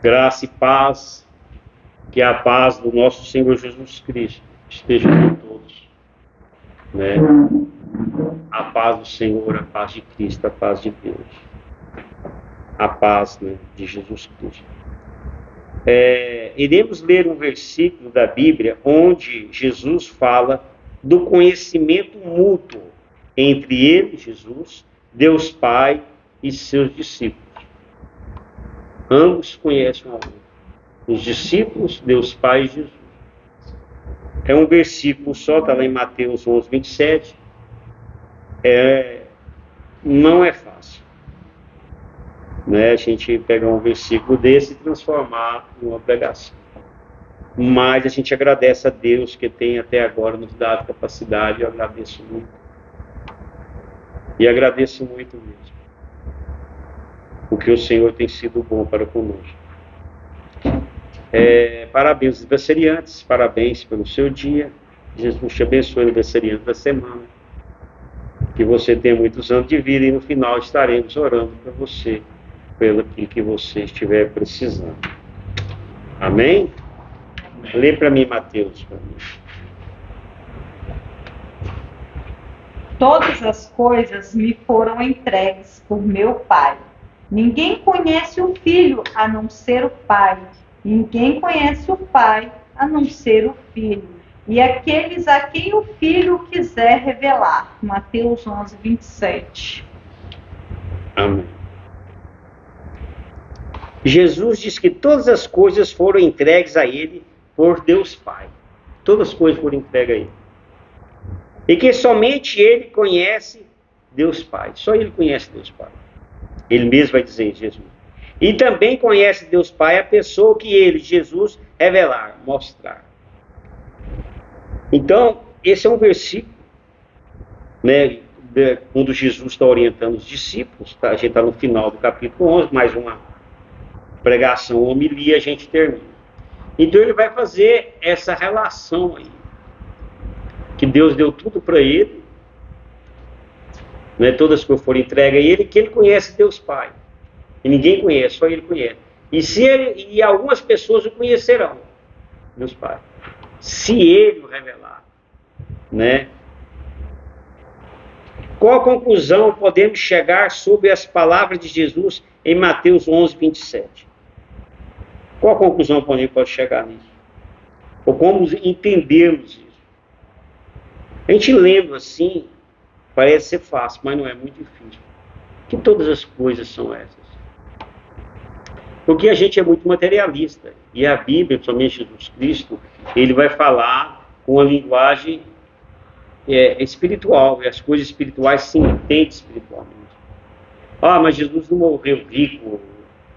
Graça e paz, que a paz do nosso Senhor Jesus Cristo esteja com todos, né? A paz do Senhor, a paz de Cristo, a paz de Deus, a paz, né, de Jesus Cristo. Iremos ler um versículo da Bíblia onde Jesus fala do conhecimento mútuo entre ele, Jesus, Deus Pai e seus discípulos. Ambos conhecem um ao outro. Os discípulos, Deus Pai e Jesus. É um versículo só, está lá em Mateus 11, 27. Não é fácil, né, a gente pegar um versículo desse e transformar em uma pregação. Mas a gente agradece a Deus que tem até agora nos dado capacidade. Eu agradeço muito. E agradeço muito mesmo. Porque o Senhor tem sido bom para conosco. Parabéns aos aniversariantes, parabéns pelo seu dia. Jesus te abençoe, aniversariante da semana. Que você tenha muitos anos de vida e no final estaremos orando para você, pelo que você estiver precisando. Amém? Lê para mim, Mateus. Todas as coisas me foram entregues por meu Pai. Ninguém conhece o Filho a não ser o Pai. Ninguém conhece o Pai a não ser o Filho. E aqueles a quem o Filho quiser revelar. Mateus 11, 27. Amém. Jesus diz que todas as coisas foram entregues a ele por Deus Pai. Todas as coisas foram entregues a ele. E que somente ele conhece Deus Pai. Só ele conhece Deus Pai. Ele mesmo vai dizer em Jesus. E também conhece Deus Pai a pessoa que ele, Jesus, revelar, mostrar. Então, esse é um versículo, né, quando Jesus está orientando os discípulos. Tá? A gente está no final do capítulo 11, mais uma pregação, homilia, a gente termina. Então ele vai fazer essa relação aí. Que Deus deu tudo para ele, né, todas as coisas foram entregues a ele, que ele conhece Deus Pai. E ninguém conhece, só ele conhece. E algumas pessoas o conhecerão, Deus Pai, se ele o revelar, né? Qual a conclusão podemos chegar sobre as palavras de Jesus em Mateus 11, 27? Qual a conclusão pode chegar nisso? Ou como entendermos isso? A gente lendo assim, parece ser fácil, mas não é, muito difícil. Que todas as coisas são essas. Porque a gente é muito materialista. E a Bíblia, principalmente Jesus Cristo, ele vai falar com a linguagem espiritual. E as coisas espirituais se entendem espiritualmente. Ah, mas Jesus não morreu rico,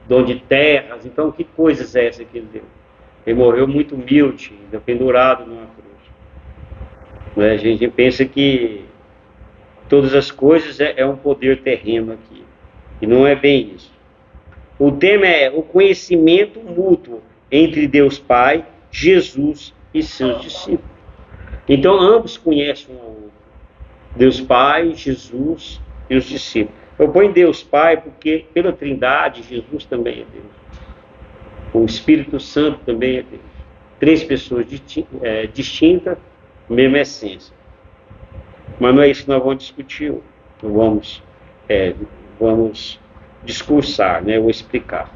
dono de terras. Então, que coisas é essa que ele deu? Ele morreu muito humilde, pendurado numa cruz. A gente pensa que todas as coisas é um poder terreno aqui. E não é bem isso. O tema é o conhecimento mútuo entre Deus Pai, Jesus e seus discípulos. Então, ambos conhecem um ao outro. Deus Pai, Jesus e os discípulos. Eu ponho Deus Pai porque, pela Trindade, Jesus também é Deus. O Espírito Santo também é Deus. Três pessoas distintas, mesma essência. Mas não é isso que nós vamos discutir hoje. Vamos discursar, né, ou explicar.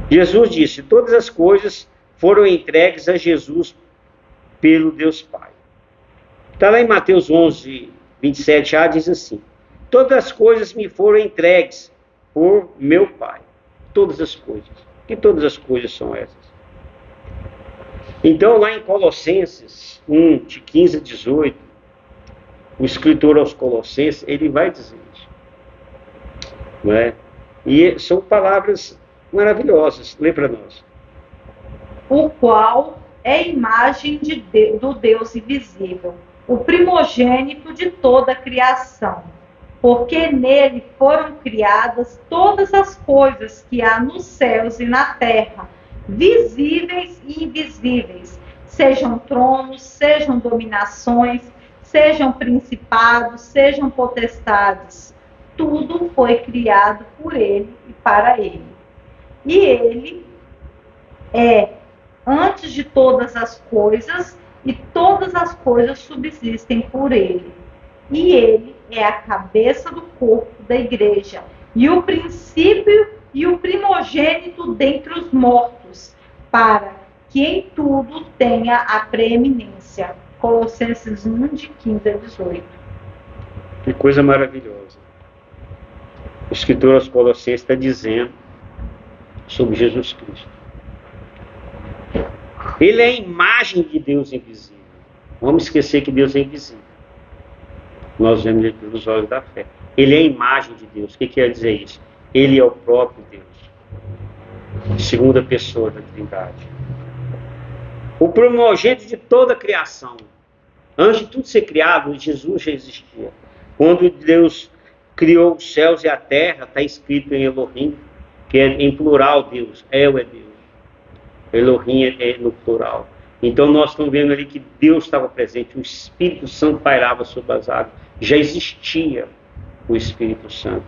Jesus disse: todas as coisas foram entregues a Jesus pelo Deus Pai. Está lá em Mateus 11, 27a, diz assim: todas as coisas me foram entregues por meu Pai. Todas as coisas. Que todas as coisas são essas? Então, lá em Colossenses 1, de 15 a 18, o escritor aos Colossenses, ele vai dizer isso. Não é? E são palavras maravilhosas. Lê para nós. O qual é imagem do Deus invisível, o primogênito de toda a criação, porque nele foram criadas todas as coisas que há nos céus e na terra, visíveis e invisíveis, sejam tronos, sejam dominações, sejam principados, sejam potestades. Tudo foi criado por ele e para ele. E ele é antes de todas as coisas, e todas as coisas subsistem por ele. E ele é a cabeça do corpo da igreja, e o princípio e o primogênito dentre os mortos, para que em tudo tenha a preeminência. Colossenses 1, de 15 a 18. Que coisa maravilhosa. O escritor aos Colossenses está dizendo sobre Jesus Cristo. Ele é a imagem de Deus invisível. Vamos esquecer que Deus é invisível. Nós vemos ele pelos olhos da fé. Ele é a imagem de Deus. O que quer dizer isso? Ele é o próprio Deus. Segunda pessoa da Trindade. O primogênito de toda a criação. Antes de tudo ser criado, Jesus já existia. Quando Deus criou os céus e a terra, está escrito em Elohim, que é em plural Deus. El é Deus. Elohim é no plural. Então nós estamos vendo ali que Deus estava presente, o Espírito Santo pairava sobre as águas. Já existia o Espírito Santo.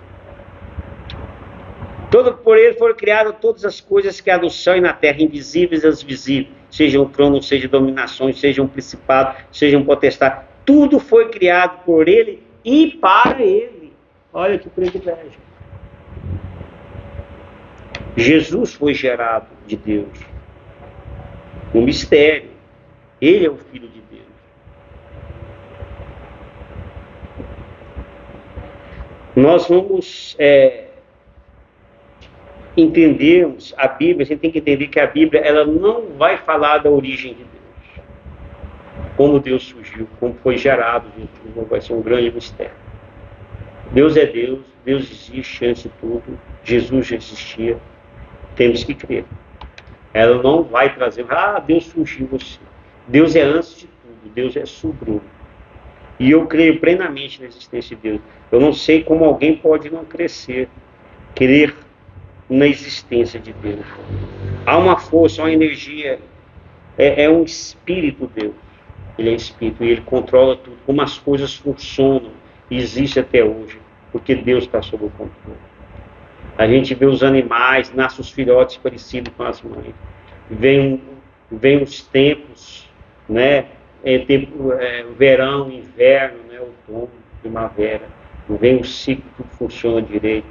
Por ele foram criadas todas as coisas que há no céu e na terra, invisíveis e as visíveis, sejam tronos, sejam dominações, sejam principados, sejam potestades. Tudo foi criado por ele e para ele. Olha que privilégio. Jesus foi gerado de Deus. Um mistério. Ele é o Filho de Deus. Nós vamos entendermos a Bíblia, a gente tem que entender que a Bíblia ela não vai falar da origem de Deus. Como Deus surgiu, como foi gerado, Jesus, vai ser um grande mistério. Deus é Deus, Deus existe antes de tudo, Jesus já existia, temos que crer. Ela não vai trazer, Deus surgiu assim. Deus é antes de tudo, Deus é sublime. E eu creio plenamente na existência de Deus. Eu não sei como alguém pode não crescer, crer na existência de Deus. Há uma força, uma energia, é um espírito Deus. Ele é espírito e ele controla tudo, como as coisas funcionam e existem até hoje, porque Deus está sob o controle. A gente vê os animais, nascem os filhotes parecidos com as mães. Vem os tempos, né? Verão, inverno, né? Outono, primavera. Vem o ciclo, tudo funciona direito.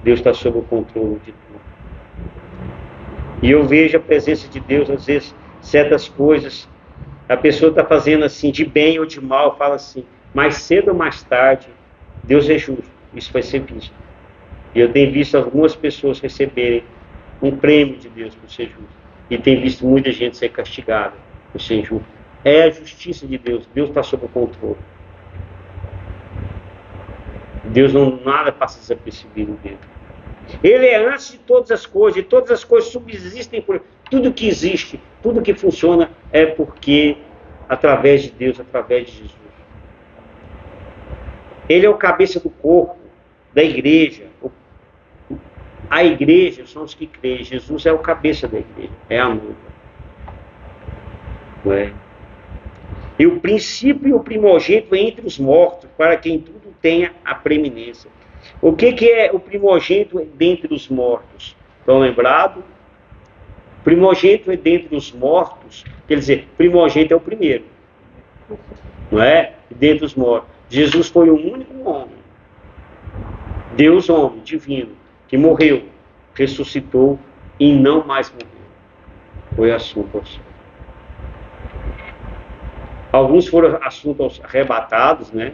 Deus está sob o controle de tudo. E eu vejo a presença de Deus, às vezes, certas coisas, a pessoa está fazendo assim, de bem ou de mal, fala assim, mais cedo ou mais tarde, Deus é justo. Isso vai ser visto. E eu tenho visto algumas pessoas receberem um prêmio de Deus por ser justo. E tenho visto muita gente ser castigada por ser justo. É a justiça de Deus. Deus está sob o controle. Deus nada passa desapercebido dele. Ele é antes de todas as coisas. E todas as coisas subsistem por ele. Tudo que existe, tudo que funciona é porque através de Deus, através de Jesus. Ele é o cabeça do corpo, da igreja. A igreja são os que creem. Jesus é o cabeça da igreja. É a noiva. Não é? E o princípio e o primogênito entre os mortos, para que em tudo tenha a preeminência. O que é o primogênito dentre os mortos? Estão lembrados? Primogênito é dentre os mortos, quer dizer, primogênito é o primeiro. Não é? Dentre os mortos. Jesus foi o único homem, Deus homem, divino, que morreu, ressuscitou e não mais morreu. Foi assunto ao céu. Alguns foram assuntos arrebatados, né?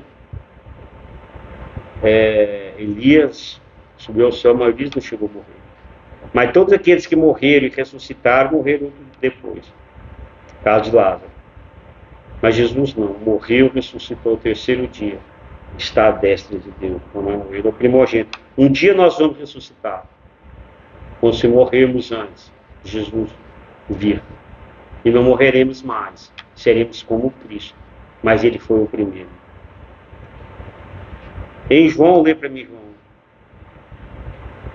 Elias subiu ao céu, mas Elias não chegou a morrer. Mas todos aqueles que morreram e ressuscitaram, morreram depois. Caso de Lázaro. Mas Jesus não, morreu, ressuscitou ao terceiro dia. Está à destra de Deus, não é morrer, é o primogênito. Um dia nós vamos ressuscitar. Ou se morrermos antes, Jesus vir. E não morreremos mais. Seremos como Cristo. Mas ele foi o primeiro. Em João, lê para mim, João.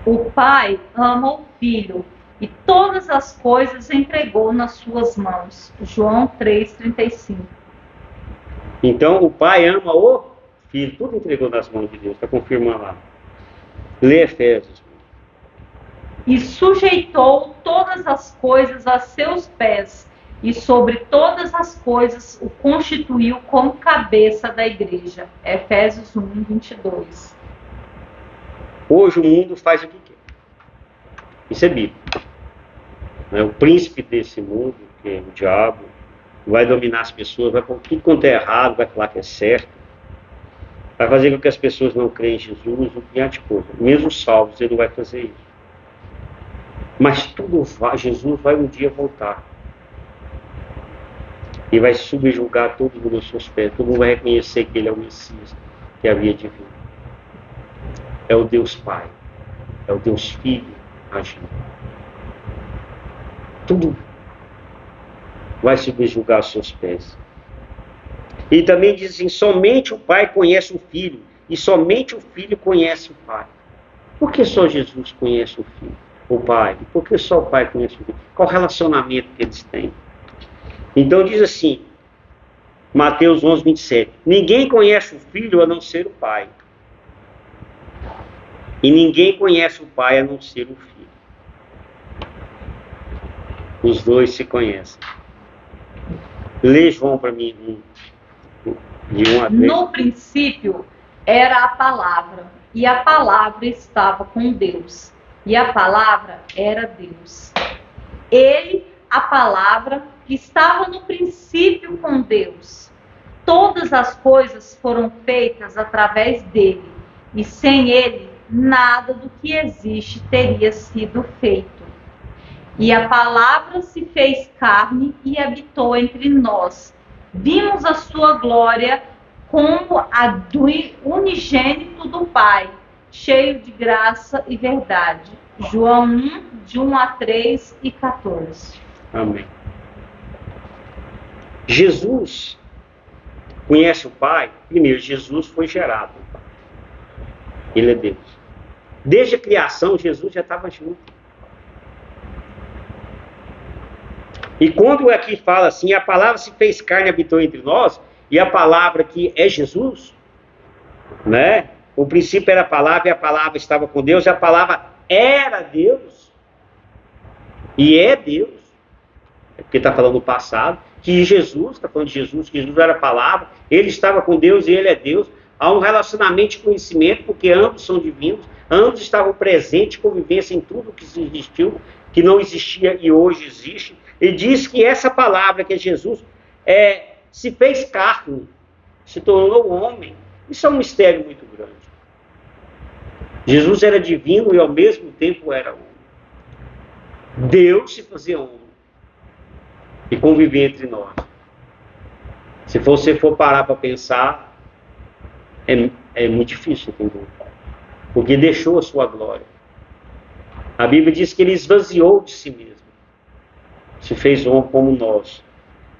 O Pai ama o Filho e todas as coisas entregou nas suas mãos. João 3,35. Então, o Pai ama o Filho. Tudo entregou nas mãos de Deus. Está confirmando lá. Lê Efésios. e sujeitou todas as coisas a seus pés, e sobre todas as coisas o constituiu como cabeça da igreja. Efésios 1, 22. Hoje o mundo faz o que quer. Isso é bíblico. O príncipe desse mundo, que é o diabo, vai dominar as pessoas, vai pôr tudo quanto é errado, vai falar que é certo, vai fazer com que as pessoas não creem em Jesus, um punhado de coisa. Mesmo os salvos, ele não vai fazer isso. Mas tudo vai, Jesus vai um dia voltar. E vai subjugar todo mundo aos seus pés. Todo mundo vai reconhecer que ele é o Messias que havia de vir. É o Deus Pai. É o Deus Filho agindo. Tudo vai subjugar aos seus pés. E também diz assim, somente o Pai conhece o Filho. E somente o Filho conhece o Pai. Por que só Jesus conhece o Filho? O Pai? Por que só o Pai conhece o Filho? Qual o relacionamento que eles têm? Então diz assim, Mateus 11, 27. Ninguém conhece o Filho a não ser o Pai. E ninguém conhece o Pai a não ser o Filho. Os dois se conhecem. Lê João para mim, de 1 a 3. No princípio era a palavra, e a palavra estava com Deus, e a palavra era Deus. Ele, a palavra, estava no princípio com Deus. Todas as coisas foram feitas através dele, e sem ele, nada do que existe teria sido feito. E a palavra se fez carne e habitou entre nós. Vimos a sua glória como a do unigênito do Pai, cheio de graça e verdade. João 1, de 1 a 3 e 14. Amém. Jesus conhece o Pai. Primeiro, Jesus foi gerado. Ele é Deus. Desde a criação, Jesus já estava junto. E quando aqui fala assim, a palavra se fez carne e habitou entre nós, e a palavra que é Jesus, né? O princípio era a palavra, e a palavra estava com Deus, e a palavra era Deus, e é Deus, é porque está falando do passado, que Jesus, está falando de Jesus, que Jesus era a palavra, ele estava com Deus e ele é Deus. Há um relacionamento de conhecimento, porque ambos são divinos, ambos estavam presentes, convivência em tudo que existiu, que não existia e hoje existe. E diz que essa palavra, que é Jesus, se fez carne, se tornou homem. Isso é um mistério muito grande. Jesus era divino e ao mesmo tempo era homem. Deus se fazia homem e convivia entre nós. Se você for parar para pensar, é muito difícil entender. Porque deixou a sua glória. A Bíblia diz que ele esvaziou de si mesmo. Se fez homem como nós,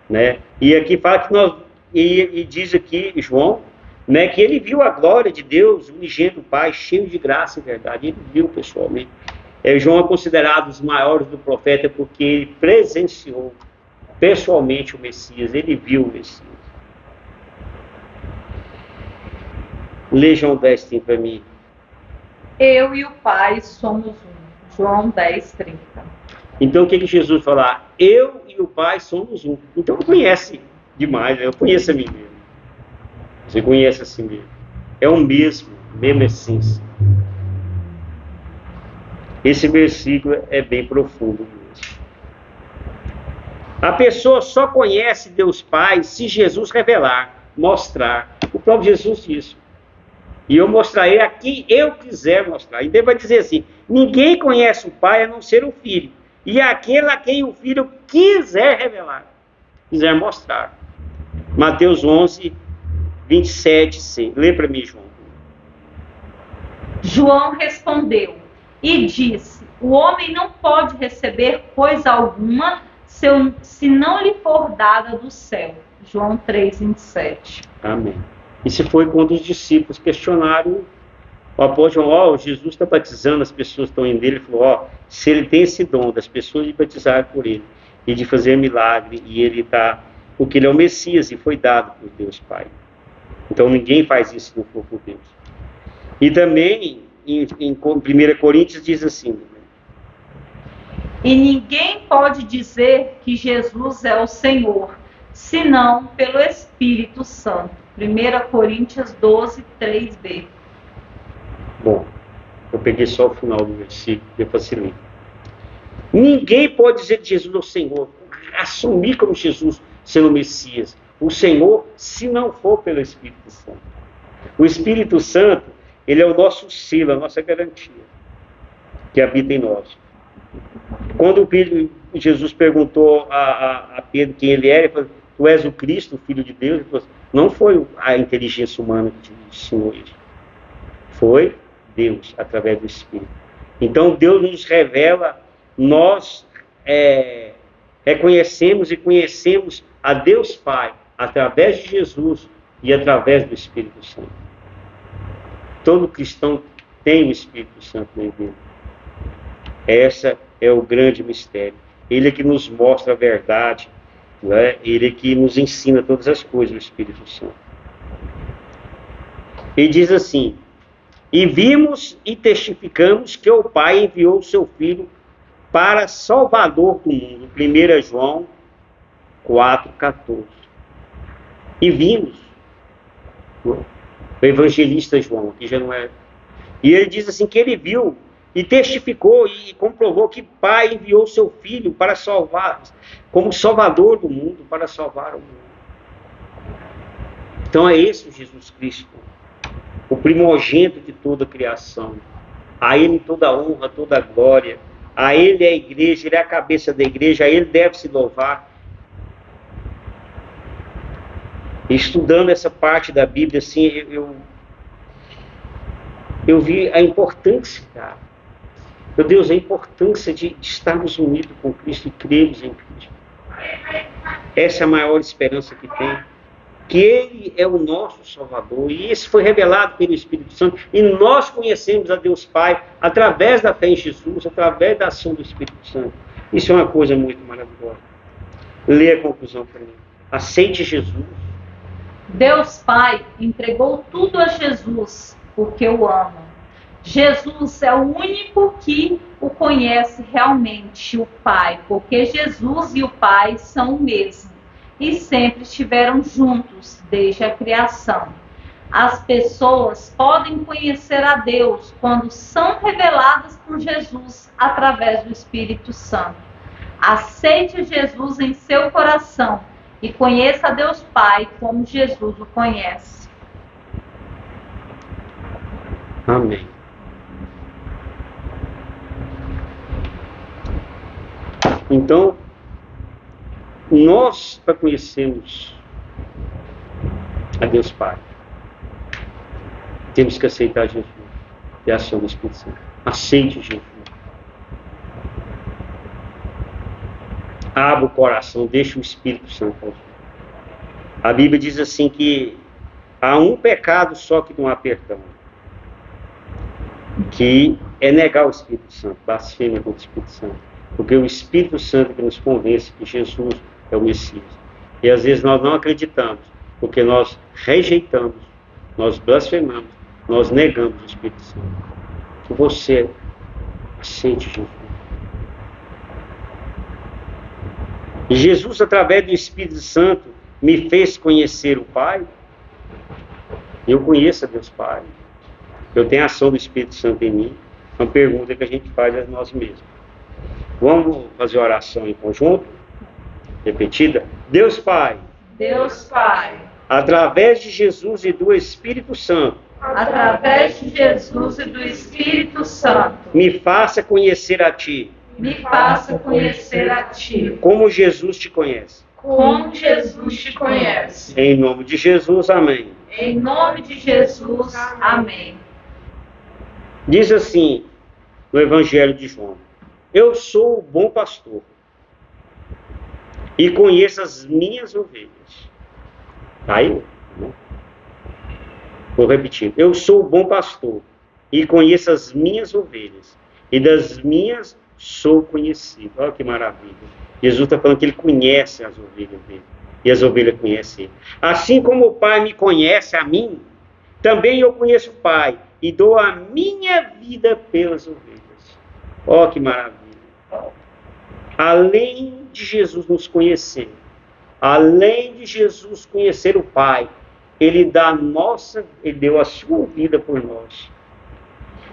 né? E aqui fala que nós, e diz aqui João, né, que ele viu a glória de Deus, o unigênito Pai, cheio de graça e verdade. Ele viu pessoalmente. João é considerado os maiores do profeta porque ele presenciou pessoalmente o Messias. Ele viu o Messias. Lê João 10, tem para mim. Eu e o Pai somos um. João 10, 30. Então o que Jesus fala? Eu e o Pai somos um. Então conhece demais, né? Eu conheço a mim mesmo. Você conhece a si mesmo. É o mesma essência. Esse versículo é bem profundo mesmo. A pessoa só conhece Deus Pai se Jesus revelar, mostrar. O próprio Jesus disse. E eu mostrarei a quem eu quiser mostrar. Então ele vai dizer assim, ninguém conhece o Pai a não ser o Filho. E aquele a quem o Filho quiser revelar, quiser mostrar. Mateus 11, 27c. Lê para mim, João. João respondeu e disse, o homem não pode receber coisa alguma se não lhe for dada do céu. João 3, 27. Amém. Isso foi quando os discípulos questionaram o apóstolo João, Jesus está batizando, as pessoas estão indo dele, ele falou, se ele tem esse dom das pessoas de batizar por ele e de fazer milagre, e ele está, porque ele é o Messias e foi dado por Deus Pai. Então ninguém faz isso se não for por Deus. E também, em 1 Coríntios diz assim, E ninguém pode dizer que Jesus é o Senhor, senão pelo Espírito Santo. 1 Coríntios 12, 3b. Bom, eu peguei só o final do versículo, que eu facilitei. Ninguém pode dizer que Jesus é o Senhor, assumir como Jesus sendo o Messias, o Senhor, se não for pelo Espírito Santo. O Espírito Santo, ele é o nosso selo, a nossa garantia, que habita em nós. Quando Jesus perguntou a Pedro quem ele era, ele falou: tu és o Cristo, o Filho de Deus? Ele falou: não foi a inteligência humana que te ensinou isso, foi Deus, através do Espírito. Então Deus nos revela, nós reconhecemos e conhecemos a Deus Pai, através de Jesus e através do Espírito Santo. Todo cristão tem o Espírito Santo dentro dele. Esse é o grande mistério. Ele é que nos mostra a verdade, né? Ele é que nos ensina todas as coisas, o Espírito Santo. Ele diz assim: e vimos e testificamos que o Pai enviou o seu Filho para Salvador do mundo. 1 João 4,14. E vimos. O evangelista João, aqui já não é. E ele diz assim que ele viu e testificou e comprovou que o Pai enviou o seu Filho para salvar, como Salvador do mundo, para salvar o mundo. Então é esse o Jesus Cristo, o primogênito de toda a criação. A Ele toda a honra, toda a glória. A Ele é a igreja, Ele é a cabeça da igreja, a Ele deve se louvar. Estudando essa parte da Bíblia, assim, eu vi a importância, cara. Meu Deus, a importância de estarmos unidos com Cristo e crermos em Cristo. Essa é a maior esperança que tem. Que Ele é o nosso Salvador. E isso foi revelado pelo Espírito Santo. E nós conhecemos a Deus Pai através da fé em Jesus, através da ação do Espírito Santo. Isso é uma coisa muito maravilhosa. Lê a conclusão para mim. Aceite Jesus. Deus Pai entregou tudo a Jesus, porque o ama. Jesus é o único que o conhece realmente, o Pai, porque Jesus e o Pai são o mesmo e sempre estiveram juntos desde a criação. As pessoas podem conhecer a Deus quando são reveladas por Jesus através do Espírito Santo. Aceite Jesus em seu coração e conheça a Deus Pai como Jesus o conhece. Amém. Então, nós, para conhecermos a Deus Pai, temos que aceitar Jesus e a ação do Espírito Santo. Aceite Jesus. Abra o coração, deixe o Espírito Santo agir. A Bíblia diz assim que há um pecado só que não há perdão, que é negar o Espírito Santo, blasfêmia contra o Espírito Santo. Porque o Espírito Santo que nos convence que Jesus é o Messias. E às vezes nós não acreditamos, porque nós rejeitamos, nós blasfemamos, nós negamos o Espírito Santo. Que você aceite Jesus. E Jesus, através do Espírito Santo, me fez conhecer o Pai. Eu conheço a Deus Pai. Eu tenho a ação do Espírito Santo em mim. Uma pergunta que a gente faz a nós mesmos. Vamos fazer a oração em conjunto? Repetida. Deus Pai. Deus Pai. Através de Jesus e do Espírito Santo. Através de Jesus e do Espírito Santo. Me faça conhecer a Ti. Me faça conhecer a Ti. Como Jesus te conhece. Como Jesus te conhece. Em nome de Jesus, amém. Em nome de Jesus, amém. Diz assim no Evangelho de João: eu sou o bom pastor e conheço as minhas ovelhas. Aí, vou repetir: eu sou o bom pastor e conheço as minhas ovelhas, e das minhas sou conhecido. Olha que maravilha. Jesus está falando que ele conhece as ovelhas dele, e as ovelhas conhecem ele. Assim como o Pai me conhece a mim, também eu conheço o Pai, e dou a minha vida pelas ovelhas. Olha que maravilha. além de Jesus nos conhecer, além de Jesus conhecer o Pai, Ele deu a sua vida por nós.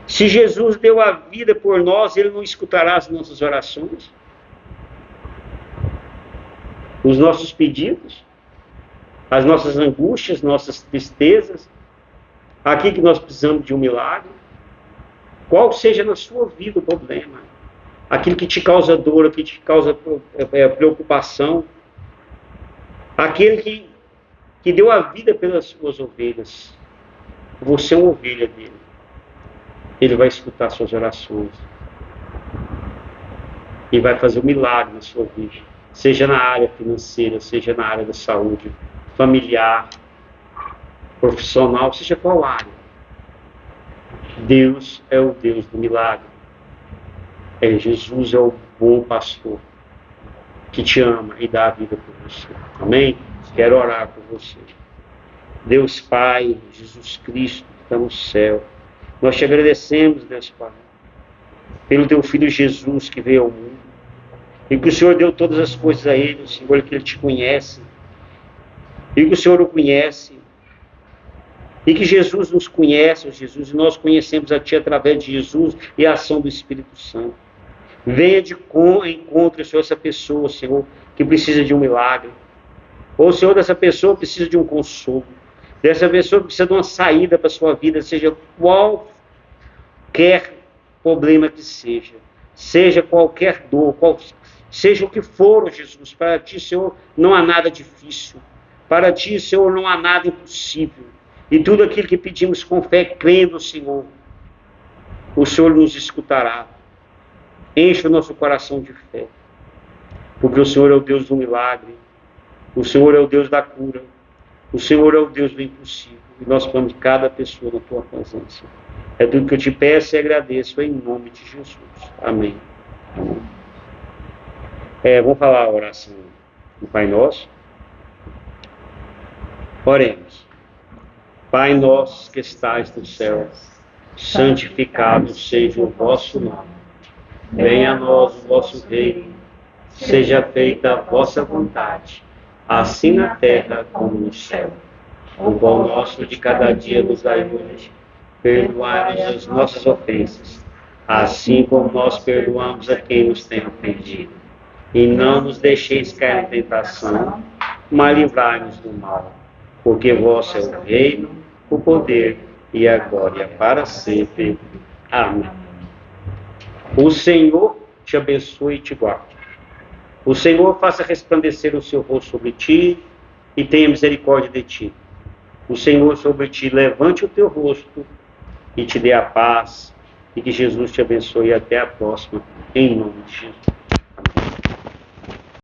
Se Jesus deu a vida por nós, Ele não escutará as nossas orações? Os nossos pedidos? As nossas angústias, nossas tristezas? Aqui que nós precisamos de um milagre? Qual seja na sua vida o problema? Aquilo que te causa dor, aquilo que te causa preocupação? Aquele que deu a vida pelas suas ovelhas. Você é uma ovelha dele. Ele vai escutar suas orações. E vai fazer um milagre na sua vida. Seja na área financeira, seja na área da saúde, familiar, profissional, seja qual área. Deus é o Deus do milagre. Jesus é o bom pastor que te ama e dá a vida por você. Amém? Quero orar por você. Deus Pai, Jesus Cristo, que está no céu. Nós te agradecemos, Deus Pai, pelo teu Filho Jesus que veio ao mundo. E que o Senhor deu todas as coisas a Ele, Senhor, que Ele te conhece. E que o Senhor o conhece. E que Jesus nos conhece, Jesus, e nós conhecemos a Ti através de Jesus e a ação do Espírito Santo. Venha de encontro, Senhor, essa pessoa, Senhor, que precisa de um milagre. Ou, Senhor, dessa pessoa precisa de um consolo. Dessa pessoa precisa de uma saída para a sua vida, seja qualquer problema que seja. Seja qualquer dor, seja o que for, Jesus. Para Ti, Senhor, não há nada difícil. Para Ti, Senhor, não há nada impossível. E tudo aquilo que pedimos com fé, crendo, Senhor, o Senhor nos escutará. Enche o nosso coração de fé. Porque o Senhor é o Deus do milagre. O Senhor é o Deus da cura. O Senhor é o Deus do impossível. E nós vamos cada pessoa na Tua presença. É tudo que eu te peço e agradeço em nome de Jesus. Amém. Amém. Vamos falar a oração do Pai Nosso. Oremos. Pai nosso que estais no céu, santificado seja o vosso nome. Venha a nós o vosso reino. Seja feita a vossa vontade, assim na terra como no céu. O pão nosso de cada dia nos dai hoje. Perdoai-nos as nossas ofensas, assim como nós perdoamos a quem nos tem ofendido. E não nos deixeis cair em tentação, mas livrai-nos do mal. Porque vosso é o reino, o poder e a glória para sempre. Amém. O Senhor te abençoe e te guarde. O Senhor faça resplandecer o seu rosto sobre ti e tenha misericórdia de ti. O Senhor sobre ti levante o teu rosto e te dê a paz. E que Jesus te abençoe até a próxima, em nome de Jesus.